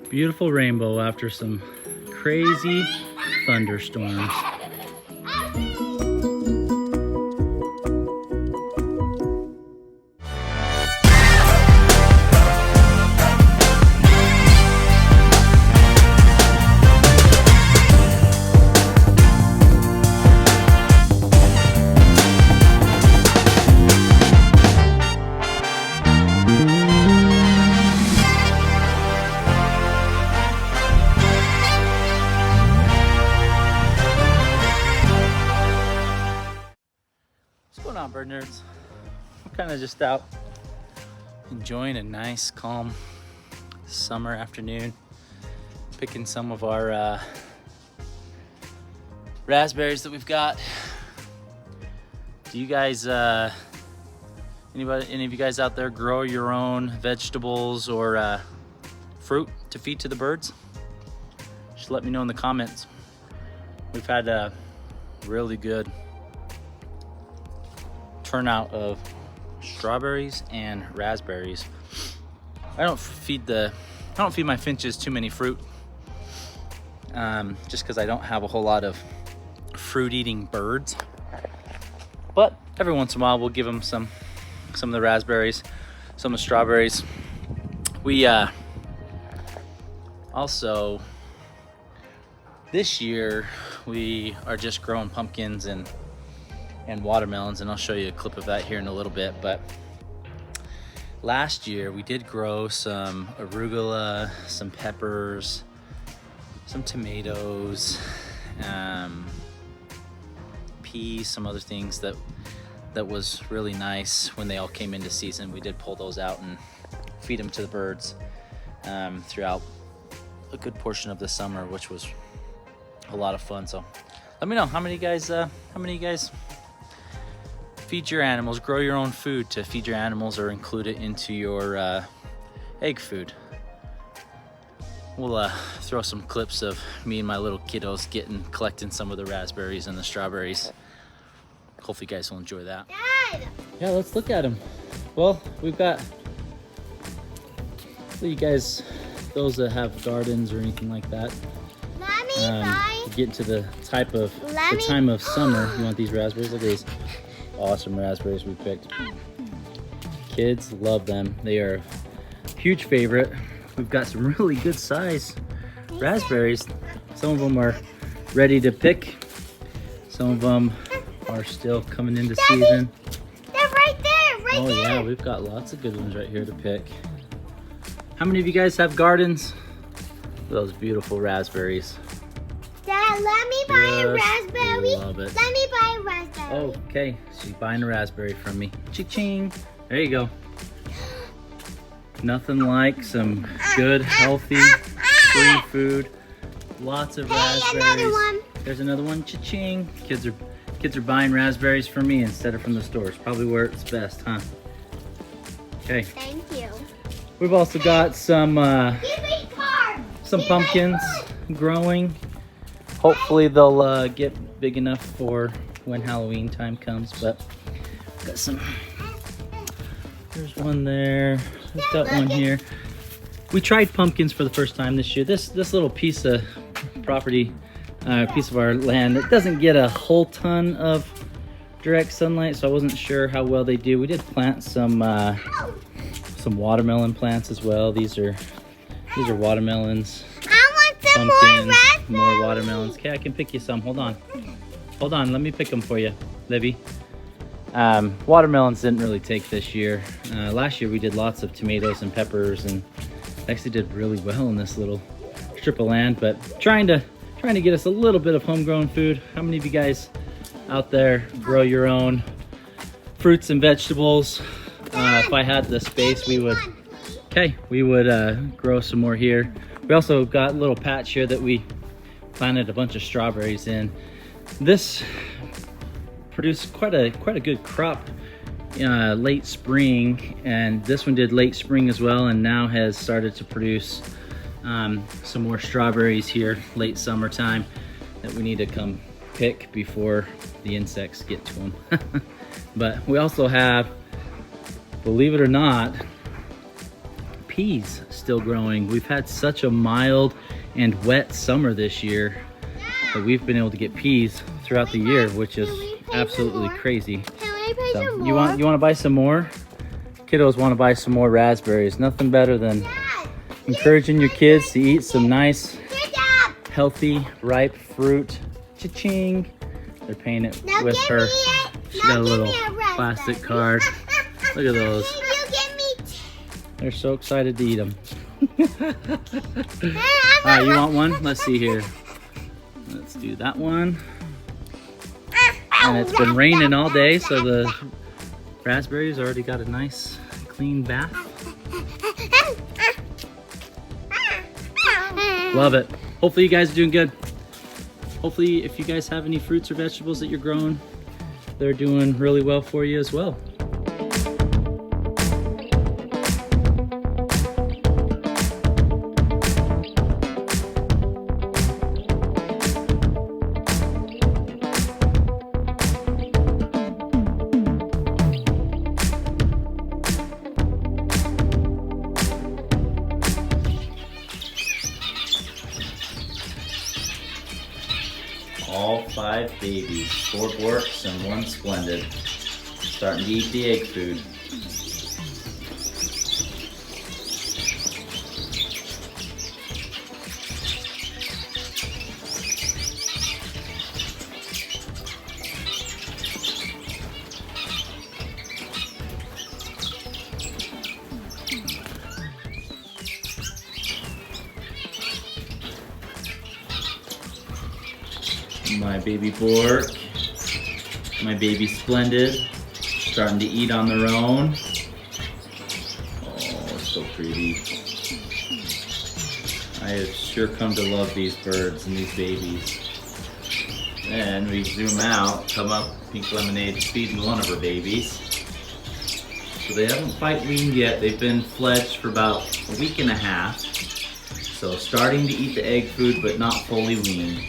Beautiful rainbow after some crazy thunderstorms. What's going on, bird nerds? We're kind of just out enjoying a nice, calm summer afternoon, picking some of our raspberries that we've got. Do you guys, any of you guys out there grow your own vegetables or fruit to feed to the birds? Just let me know in the comments. We've had a really good turnout of strawberries and raspberries. I don't feed my finches too many fruit, just because I don't have a whole lot of fruit-eating birds. But every once in a while, we'll give them some of the raspberries, some of the strawberries. We also this year we are just growing pumpkins and watermelons, and I'll show you a clip of that here in a little bit. But last year we did grow some arugula, some peppers, some tomatoes, peas, some other things that was really nice when they all came into season. We did pull those out and feed them to the birds throughout a good portion of the summer, which was a lot of fun. So let me know how many of you guys feed your animals, grow your own food to feed your animals, or include it into your egg food. We'll throw some clips of me and my little kiddos collecting some of the raspberries and the strawberries. Hopefully you guys will enjoy that. Dad! Yeah, let's look at them. Well, we've got, so you guys, those that have gardens or anything like that, get into the time of summer. You want these raspberries? Look at these awesome raspberries we picked. Kids love them. They are a huge favorite. We've got some really good size raspberries. Some of them are ready to pick. Some of them are still coming into season. They're right there, right there. Yeah, we've got lots of good ones right here to pick. How many of you guys have gardens? Those beautiful raspberries. Dad, let me buy a raspberry. Love it. Let me buy a raspberry. Okay, she's buying a raspberry from me. Cha-ching. There you go. Nothing like some good, healthy, free food. Lots of raspberries. Another one. There's another one. Cha-ching. Kids are buying raspberries from me instead of from the stores. Probably where it's best, huh? Okay. Thank you. We've also got some Some pumpkins growing. Hopefully they'll get big enough for when Halloween time comes. But got some. There's one there. We've got one here. We tried pumpkins for the first time this year. This little piece of property, piece of our land, it doesn't get a whole ton of direct sunlight, so I wasn't sure how well they do. We did plant some watermelon plants as well. These are watermelons. I want some Pumpkins, more more watermelons. Okay, I can pick you some. Hold on. Let me pick them for you, Libby. Watermelons didn't really take this year. Last year we did lots of tomatoes and peppers, and actually did really well in this little strip of land. But trying to get us a little bit of homegrown food. How many of you guys out there grow your own fruits and vegetables? If I had the space, we would grow some more here. We also got a little patch here that we planted a bunch of strawberries in. This produced quite a good crop late spring, and this one did late spring as well, and now has started to produce some more strawberries here late summertime that we need to come pick before the insects get to them. But we also have, believe it or not, peas still growing. We've had such a mild and wet summer this year that we've been able to get peas throughout the year, which is absolutely crazy. Can I pay So some you more? want to buy some more? Kiddos want to buy some more raspberries. Nothing better than Dad, encouraging your kids to eat some nice, here, Dad. healthy, ripe fruit. Cha-ching! They're paying it Now with give her. me it. She Now got a give little me a raspberry. plastic card. Look at those. You give me. They're so excited to eat them. Hey, All right, you want one? Let's see here. Let's do that one. And it's been raining all day, so the raspberries already got a nice clean bath. Love it. Hopefully you guys are doing good. Hopefully if you guys have any fruits or vegetables that you're growing, they're doing really well for you as well. All 5 babies, 4 dwarfs and 1 splendid, starting to eat the egg food. My baby Bork, my baby Splendid, starting to eat on their own. Oh, it's so pretty. I have sure come to love these birds and these babies. Then we zoom out, come up, Pink Lemonade's feeding one of her babies. So they haven't quite weaned yet. They've been fledged for about a week and a half. So starting to eat the egg food, but not fully weaned.